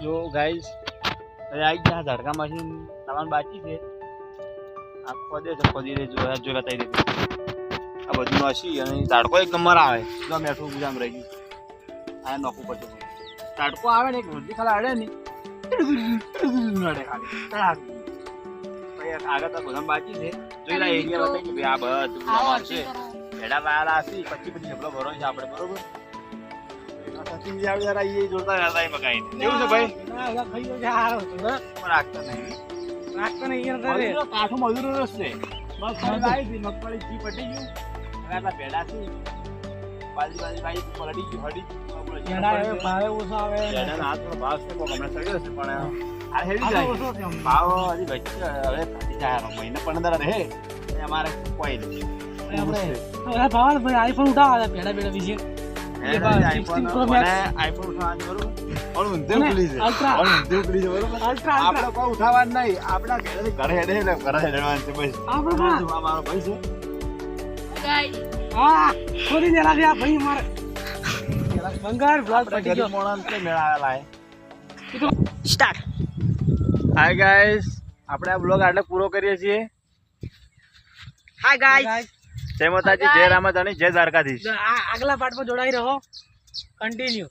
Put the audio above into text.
જો ગાઈસ હવે આવી ગયા ઝાડકામાંથી તમારે બાકી છે આ ખોદે છે ખોદી રે જો બતાવી દે આ બધું નસી અને ઝાડકો એક નંબર આવે જો મેઠું ગુજામ રહી ગયું આ નોખું પડતું ઝાડકો આવે ને એક રોજી ખાલી આડે ને નડે ખાલી તળાક આગળ તો બધા બાકી છે જોઈ લા એરિયા બતાવી કે આ બધું છે એડા વાળા હસી પછી જબલો ભરો છે આપણે બરોબર સચિન જી આવી જરા એ જોરદાર હતા એ મકાઈ કેવું છે ભાઈ ના ખાઈ ગયો છે હારો છે પણ રાખતા નહીં રે કાઠો મજૂરો રસ્તે મગફળી આવી હતી મગફળી જી પટી ગયું અને આટલા ભેડા છે બાજી ભાઈ પલડી ગયું હડી ભેડા ભાવે ઓછો આવે ભેડા ના હાથનો ભાવ છે કોક હમણાં સડ્યો છે પણ આ હેવી જાય ભાવ હજી વચ્ચે હવે ફાટી જાય મહિને 15 રહે અમારે કોઈ નહીં આપણે ભાવ ભાઈ આઈફોન ઉઠાવા ભેડા ભેડા બીજે આઈફોન ઉઠાવવાનું બરોબર ઊંધે ઉકલી છે ઊંધે ઉકલી છે બરોબર આપણે કોઈ ઉઠાવવાનું નહીં આપણા ઘરે હેડે એટલે ઘરે હેડવાનું છે બસ આપણે આ મારો ભાઈ છે ગાઈસ હા છોડી દેલા છે આ ભાઈ મારે બંગાર બ્લોગ પટી ગયો મોણન કે મેળાવેલા હે સ્ટાર્ટ હાય ગાઈસ આપણે આ બ્લોગ આટલે પૂરો કરીએ છીએ હાય ગાઈસ જય માતાજી જય રામાધાણી જય દ્વારકાધીશ આગલા પાર્ટમાં જોડાઈ રહો કન્ટિન્યુ